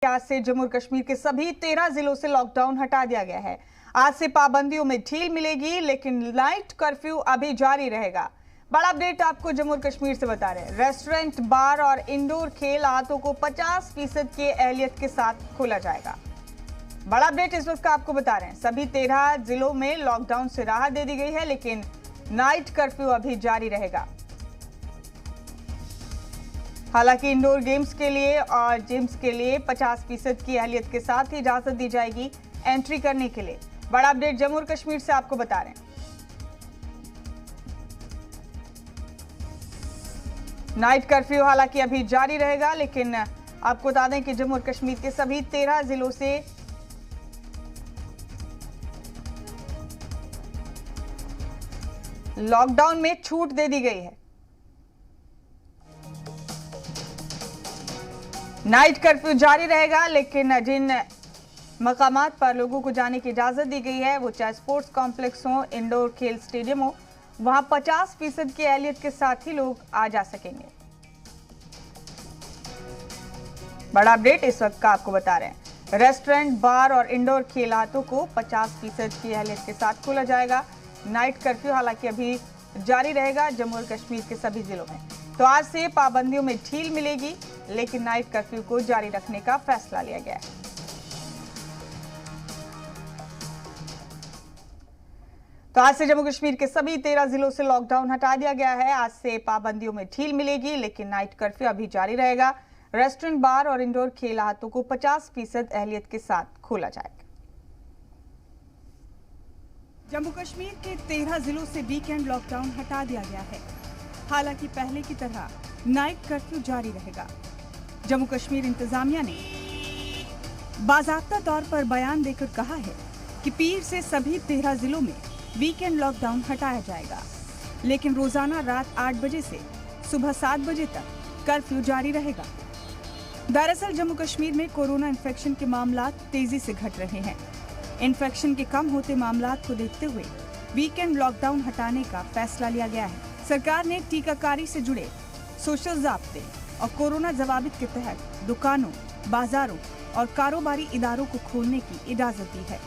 आज से जम्मू और कश्मीर के सभी 13 जिलों से लॉकडाउन हटा दिया गया है। आज से पाबंदियों में ढील मिलेगी, लेकिन नाइट कर्फ्यू अभी जारी रहेगा। बड़ा अपडेट आपको जम्मू और कश्मीर से बता रहे हैं। रेस्टोरेंट, बार और इंडोर खेल आहतों को 50% की एहलियत के साथ खोला जाएगा। बड़ा अपडेट इस वक्त का आपको बता रहे हैं। सभी 13 जिलों में लॉकडाउन से राहत दे दी गई है, लेकिन नाइट कर्फ्यू अभी जारी रहेगा। हालांकि इंडोर गेम्स के लिए और जिम्स के लिए 50% की एहलियत के साथ ही इजाजत दी जाएगी एंट्री करने के लिए। बड़ा अपडेट जम्मू और कश्मीर से आपको बता रहे हैं। नाइट कर्फ्यू हालांकि अभी जारी रहेगा, लेकिन आपको बता दें कि जम्मू और कश्मीर के सभी 13 जिलों से लॉकडाउन में छूट दे दी गई है। नाइट कर्फ्यू जारी रहेगा, लेकिन जिन मकामात पर लोगों को जाने की इजाजत दी गई है, वो चाहे स्पोर्ट्स कॉम्प्लेक्स हो, इंडोर खेल स्टेडियम हो, वहां 50% की एहलियत के साथ ही लोग आ जा सकेंगे। बड़ा अपडेट इस वक्त का आपको बता रहे हैं। रेस्टोरेंट, बार और इंडोर खेल आहतों को 50% की एहलियत के साथ खोला जाएगा। नाइट कर्फ्यू हालांकि अभी जारी रहेगा जम्मू और कश्मीर के सभी जिलों में। तो आज से पाबंदियों में ढील मिलेगी, लेकिन नाइट कर्फ्यू को जारी रखने का फैसला लिया गया है। तो आज से जम्मू कश्मीर के सभी 13 जिलों से लॉकडाउन हटा दिया गया है। आज से पाबंदियों में ढील मिलेगी, लेकिन नाइट कर्फ्यू अभी जारी रहेगा। रेस्टोरेंट, बार और इंडोर खेल आहतों को 50% एहलियत के साथ खोला जाएगा। जम्मू कश्मीर के 13 जिलों से वीकेंड लॉकडाउन हटा दिया गया है। हालांकि पहले की तरह नाइट कर्फ्यू जारी रहेगा। जम्मू कश्मीर इंतजामिया ने बाज़ाब्ता तौर पर बयान देकर कहा है कि पीर से सभी 13 जिलों में वीकेंड लॉकडाउन हटाया जाएगा, लेकिन रोजाना रात 8 बजे से सुबह 7 बजे तक कर्फ्यू जारी रहेगा। दरअसल जम्मू कश्मीर में कोरोना इन्फेक्शन के मामला तेजी से घट रहे हैं। इन्फेक्शन के कम होते मामलात को देखते हुए वीकेंड लॉकडाउन हटाने का फैसला लिया गया है। सरकार ने टीकाकारी से जुड़े सोशल ज़ाब्ते और कोरोना जवाबित के तहत दुकानों, बाजारों और कारोबारी इदारों को खोलने की इजाजत दी है।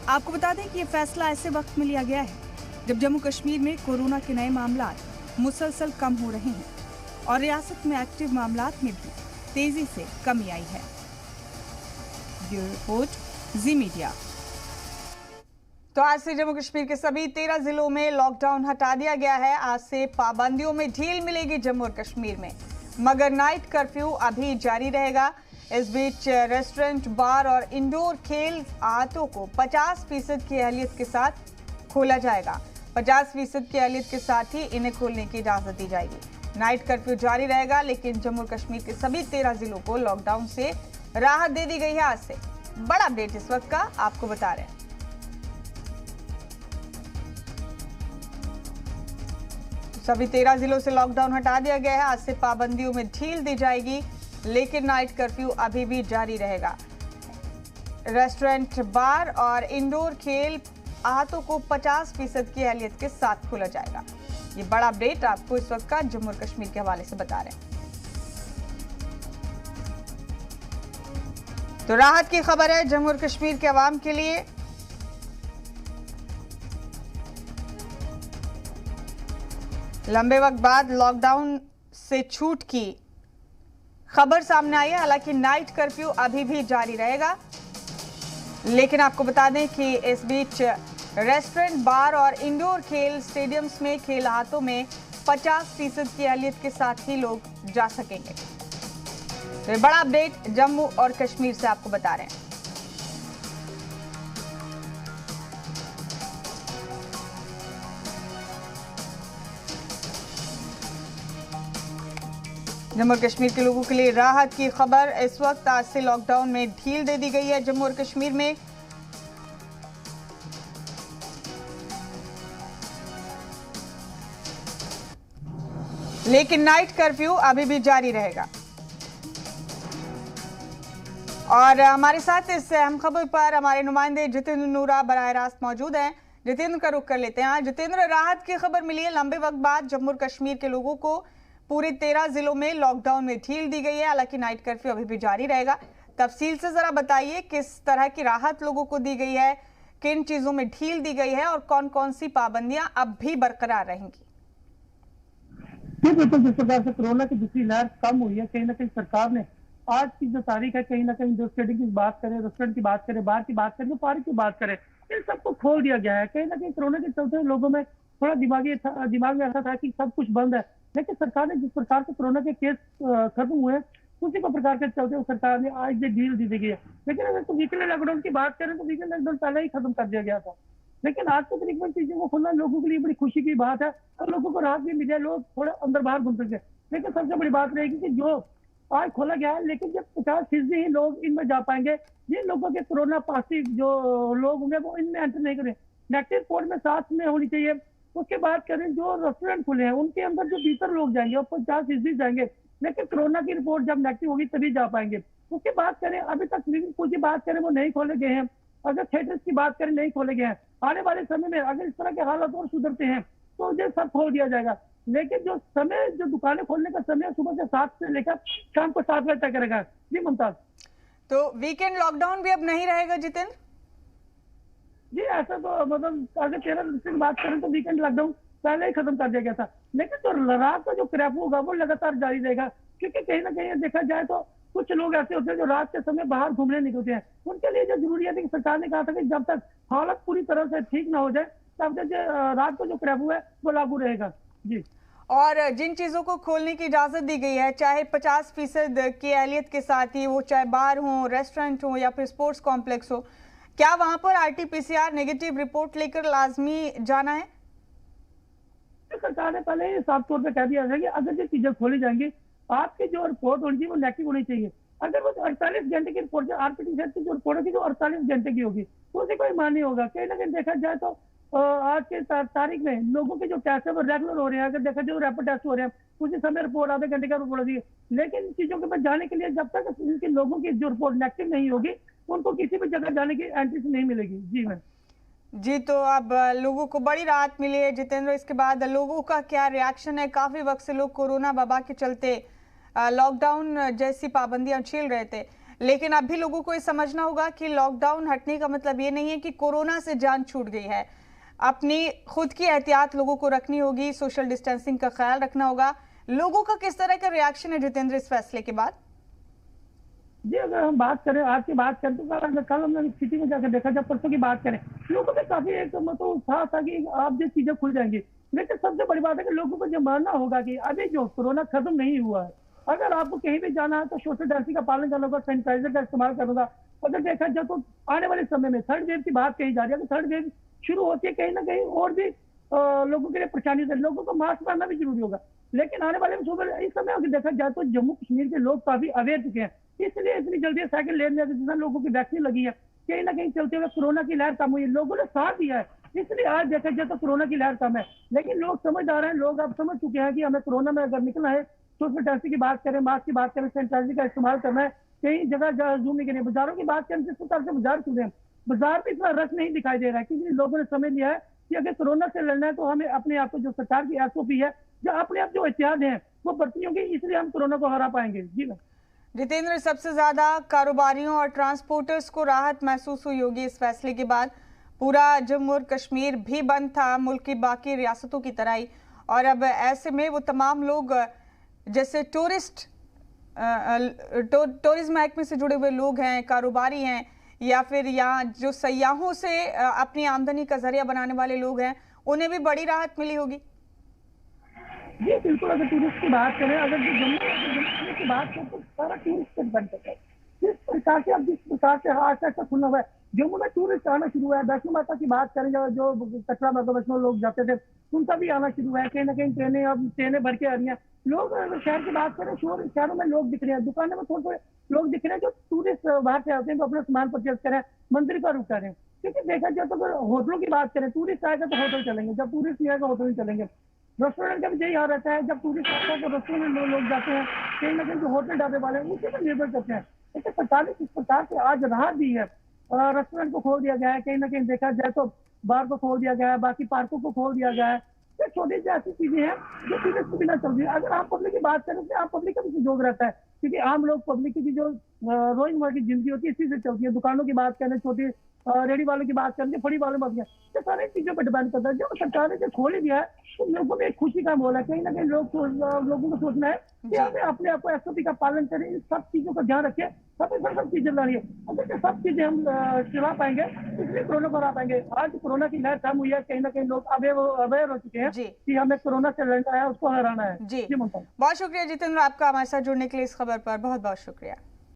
आपको बता दें कि ये फैसला ऐसे वक्त में लिया गया है जब जम्मू कश्मीर में कोरोना के नए मामलात मुसलसल कम हो रहे हैं और रियासत में एक्टिव मामलात में भी तेजी से कमी आई है। ब्यूरो रिपोर्ट, जी मीडिया। तो आज से जम्मू कश्मीर के सभी 13 जिलों में लॉकडाउन हटा दिया गया है। आज से पाबंदियों में ढील मिलेगी जम्मू और कश्मीर में, मगर नाइट कर्फ्यू अभी जारी रहेगा। इस बीच रेस्टोरेंट, बार और इंडोर खेल आहतों को 50% की एहलियत के साथ खोला जाएगा। 50% की एहलियत के साथ ही इन्हें खोलने की इजाजत दी जाएगी। नाइट कर्फ्यू जारी रहेगा, लेकिन जम्मू और कश्मीर के सभी 13 जिलों को लॉकडाउन से राहत दे दी गई है। आज से बड़ा अपडेट इस वक्त का आपको बता रहे हैं। सभी 13 जिलों से लॉकडाउन हटा दिया गया है। आज से पाबंदियों में ढील दी जाएगी, लेकिन नाइट कर्फ्यू अभी भी जारी रहेगा। रेस्टोरेंट, बार और इंडोर खेल आहतों को 50% की एहलियत के साथ खोला जाएगा। ये बड़ा अपडेट आपको इस वक्त का जम्मू और कश्मीर के हवाले से बता रहे हैं। तो राहत की खबर है जम्मू और कश्मीर के अवाम के लिए। लंबे वक्त बाद लॉकडाउन से छूट की खबर सामने आई है। हालांकि नाइट कर्फ्यू अभी भी जारी रहेगा, लेकिन आपको बता दें कि इस बीच रेस्टोरेंट, बार और इंडोर खेल स्टेडियम्स में खेल आहतों में 50% की एहलियत के साथ ही लोग जा सकेंगे। तो ये बड़ा अपडेट जम्मू और कश्मीर से आपको बता रहे हैं। जम्मू और कश्मीर के लोगों के लिए राहत की खबर इस वक्त। आज से लॉकडाउन में ढील दे दी गई है जम्मू और कश्मीर में। लेकिन नाइट कर्फ्यू अभी भी जारी रहेगा। और हमारे साथ इस अहम खबर पर हमारे नुमाइंदे जितेंद्र नूरा बराह रास्त मौजूद हैं। जितेंद्र का रुख कर लेते हैं। जितेंद्र, राहत की खबर मिली है लंबे वक्त बाद। जम्मू और कश्मीर के लोगों को पूरे 13 जिलों में लॉकडाउन में ढील दी गई है। हालांकि नाइट कर्फ्यू अभी भी जारी रहेगा। तफसील से जरा बताइए किस तरह की राहत लोगों को दी गई है, किन चीजों में ढील दी गई है और कौन कौन सी पाबंदियां अब भी बरकरार रहेंगी। जी बिल्कुल, जिस प्रकार से कोरोना की दूसरी लहर कम हुई है, कहीं ना कहीं सरकार ने आज की जो तारीख है, कहीं ना कहीं जो स्टेडिंग की बात करें, रेस्टोरेंट की बात करें, बार की बात करें, पार्क की बात करें, इन सबको खोल दिया गया है। कहीं ना कहीं कोरोना के चलते लोगों में थोड़ा दिमाग में ऐसा था कि सब कुछ बंद है, लेकिन सरकार ने जिस प्रकार से कोरोना के केस खत्म हुए हैं, उसी को प्रकार के चलते सरकार ने आज ये डील दी गई है। लेकिन अगर तो वीकेंड लॉकडाउन की बात करें तो वीकेंड लॉकडाउन पहले ही खत्म कर दिया गया था, लेकिन आज के तरीके में चीजों को खोलना लोगों के लिए बड़ी खुशी की बात है और लोगों को राहत भी मिली है, लोग थोड़ा अंदर बाहर घूम सकते हैं। लेकिन सबसे बड़ी बात रहेगी कि जो आज खोला गया है, लेकिन जब 50% ही लोग इनमें जा पाएंगे, जिन लोगों के कोरोना पॉजिटिव जो लोग होंगे वो इनमें एंटर नहीं करें, नेगेटिव रिपोर्ट में साथ में होनी चाहिए। उसके बाद करें जो रेस्टोरेंट खुले हैं उनके अंदर जो भीतर लोग जाएंगे और 50% जाएंगे, लेकिन कोरोना की रिपोर्ट जब नेगेटिव होगी तभी जा पाएंगे। उसके बाद करें अभी तक स्विमिंग पूल की बात करें वो नहीं खोले गए हैं, अगर थिएटर्स की बात करें नहीं खोले गए हैं। आने वाले समय में अगर इस तरह के हालात और सुधरते हैं तो ये सब खोल दिया जाएगा, लेकिन जो समय जो दुकानें खोलने का समय सुबह से 7 से लेकर शाम को 7 बजे तक रहेगा। जी मुमताज। तो वीकेंड लॉकडाउन भी अब नहीं रहेगा जितेंद्र? जी ऐसा तो मतलब अगर 13 की बात करें तो वीकेंड लॉकडाउन पहले ही खत्म कर दिया गया था, लेकिन जो रात का जो क्रैप होगा वो लगातार जारी रहेगा, क्योंकि कहीं ना कहीं देखा जाए तो कुछ लोग ऐसे होते हैं जो रात के समय बाहर घूमने निकलते हैं। उनके लिए जो जरूरी है कि सरकार ने कहा था कि जब तक हालत पूरी तरह से ठीक ना हो जाए तब तक रात को जो क्रैप है वो लागू रहेगा। जी। और जिन चीजों को खोलने की इजाजत दी गई है, चाहे 50% की एहलियत के साथ ही वो, चाहे बार हो, रेस्टोरेंट हो या फिर स्पोर्ट्स कॉम्प्लेक्स हो, क्या वहां पर RT-PCR नेगेटिव रिपोर्ट लेकर लाजमी जाना है? सरकार ने पहले ही साफ तौर पर कह दिया है कि अगर ये चीजें खोली जाएंगी, आपकी जो रिपोर्ट होनी चाहिए वो नेगेटिव होनी चाहिए। अगर वो 48 घंटे की रिपोर्ट, RT-PCR की जो रिपोर्ट होगी जो 48 घंटे की होगी, तो उसे कोई मान नहीं होगा। कहीं ना कहीं देखा जाए तो आज के तारीख में लोगों के जो टेस्ट है वो रेगुलर हो रहे हैं। अगर देखा जाए रैपिड टेस्ट हो रहे हैं, उसी समय रिपोर्ट आधे घंटे का रिपोर्ट होगी, लेकिन इन चीजों के पास जाने के लिए जब तक इनके लोगों की जो रिपोर्ट नेगेटिव नहीं होगी उनको किसी भी जगह जाने की एंट्री नहीं मिलेगी। जी मैम। जी, तो अब लोगों को बड़ी राहत मिली है जितेंद्र। इसके बाद लोगों का क्या रिएक्शन है? काफी वक्त से लोग कोरोना वबा के चलते लॉकडाउन जैसी पाबंदियां झेल रहे थे, लेकिन अब भी लोगों को ये समझना होगा कि लॉकडाउन हटने का मतलब ये नहीं है कि कोरोना से जान छूट गई है। अपनी खुद की एहतियात लोगों को रखनी होगी, सोशल डिस्टेंसिंग का ख्याल रखना होगा। लोगों का किस तरह का रिएक्शन है जितेंद्र इस फैसले के बाद? जी अगर हम बात करें, आज की बात करें तो कल हमने सिटी में जाकर देखा, जब परसों की बात करें लोगों में काफी एक मतलब उत्साह था कि आप ये चीजें खुल जाएंगी, लेकिन सबसे बड़ी बात है कि लोगों को ये मानना होगा कि अभी जो कोरोना खत्म नहीं हुआ है। अगर आपको कहीं भी जाना है तो सोशल डिस्टेंसिंग का पालन करना होगा, सैनिटाइजर का इस्तेमाल करना होगा। अगर देखा जाए तो आने वाले समय में थर्ड वेव की बात कही जा रही है, तो थर्ड वेव शुरू होती है कहीं ना कहीं और भी लोगों के लिए परेशानी होती है, लोगों को मास्क पहनना भी जरूरी होगा। लेकिन आने वाले इस समय अगर देखा जाए तो जम्मू कश्मीर के लोग काफी अवेयर चुके हैं, इसलिए इतनी जल्दी साइकिल लेन में जितना लोगों की वैक्सीन लगी है, कहीं ना कहीं चलते हुए कोरोना की लहर कम हुई है, लोगों ने साथ दिया है, इसलिए आज देखा जाए तो कोरोना की लहर कम है। लेकिन लोग समझदार हैं, लोग अब समझ चुके हैं कि हमें कोरोना में अगर निकलना है, सोशल डिस्टेंसिंग की बात करें, मास्क की बात करें, सैनिटाइजर का इस्तेमाल करना है, कहीं जगह जूम नहीं करनी है। बाजारों की बात करें, जिस प्रकार से बाजार खुले हैं, बाजार में इतना रश नहीं दिखाई दे रहा है, क्योंकि लोगों ने समझ लिया है कि अगर कोरोना से लड़ना है तो हमें अपने आप को, जो सरकार की SOP है, जो अपने आप जो एहतियात है वो बरतनी होंगी, इसलिए हम कोरोना को हरा पाएंगे। जी मैम। जितेंद्र, सबसे ज्यादा कारोबारियों और ट्रांसपोर्टर्स को राहत महसूस हुई होगी इस फैसले के बाद। पूरा जम्मू और कश्मीर भी बंद था, मुल्क की बाकी रियासतों की तरह ही, और अब ऐसे में वो तमाम लोग जैसे टूरिज्म महकमे से जुड़े हुए लोग हैं, कारोबारी हैं, या फिर यहाँ जो सयाहों से अपनी आमदनी का जरिया बनाने वाले लोग हैं, उन्हें भी बड़ी राहत मिली होगी। जी बिल्कुल, अगर टूरिस्ट की बात करें, अगर जम्मू कश्मीर की बात करें तो सारा टूरिस्ट बन सकता है। जिस प्रकार से अब जिस प्रकार से आज तक खुला हुआ है, जम्मू में टूरिस्ट आना शुरू हुआ है। वैष्णो माता की बात करें, जो कटरा माता वैष्णो लोग जाते थे उनका भी आना शुरू हुआ है। कहीं ना कहीं ट्रेनें भर के आ रही हैं। लोग अगर शहर की बात करें, शहरों में लोग दिख रहे हैं, दुकानों में थोड़े थोड़े लोग दिख रहे हैं जो टूरिस्ट बाहर से आते हैं, तो अपना सामान परचेज करें, मंदिर का रुख करें। क्योंकि देखा जाए तो अगर होटलों की बात करें, टूरिस्ट आएगा तो होटल चलेंगे, जब टूरिस्ट नहीं आएगा होटल नहीं चलेंगे। रेस्टोरेंट का भी यही हाल रहता है, जब टूरिस्ट आता है तो रेस्टोरेंट में लोग जाते हैं, कहीं ना कहीं जो होटल ढाबे वाले हैं उसी पर निर्भर करते हैं। लेकिन सरकार ने किस प्रकार से आज राहत दी है, रेस्टोरेंट को खोल दिया गया है, कहीं ना कहीं देखा जाए तो बार को खोल दिया गया है, बाकी पार्कों को खोल दिया गया है। ये छोटी सी ऐसी चीजें हैं जो टूरिस्ट के बिना चल रही है। अगर आप पब्लिक की बात करें तो आप पब्लिक का भी सहयोग रहता है, क्योंकि आम लोग पब्लिक की जो रोजमर्रा की जिंदगी होती है इसी से चलती है। दुकानों की बात करें, छोटी रेडी वालों की बात करें, फड़ी वालों की बात करें, तो सारी चीजों पर डिपेंड करता है। जो सरकार ने जो खोल ही दिया है तो लोगों में एक खुशी का माहौल है। कहीं ना कहीं लोगों को सोचना है कि हमें अपने आप को एसओपी का पालन करें, इन सब चीजों का ध्यान रखें, सब चीजें लानी है। अगर ये सब चीजें हम चला पाएंगे इसलिए कोरोना को हरा पाएंगे। आज कोरोना की लहर कम हुई है, कहीं ना कहीं लोग अवेयर हो चुके हैं कि हमें कोरोना से लड़ना है, उसको हराना है। जी, बहुत शुक्रिया जितेंद्र, आपका हमारे साथ जुड़ने के लिए इस खबर पर बहुत बहुत शुक्रिया।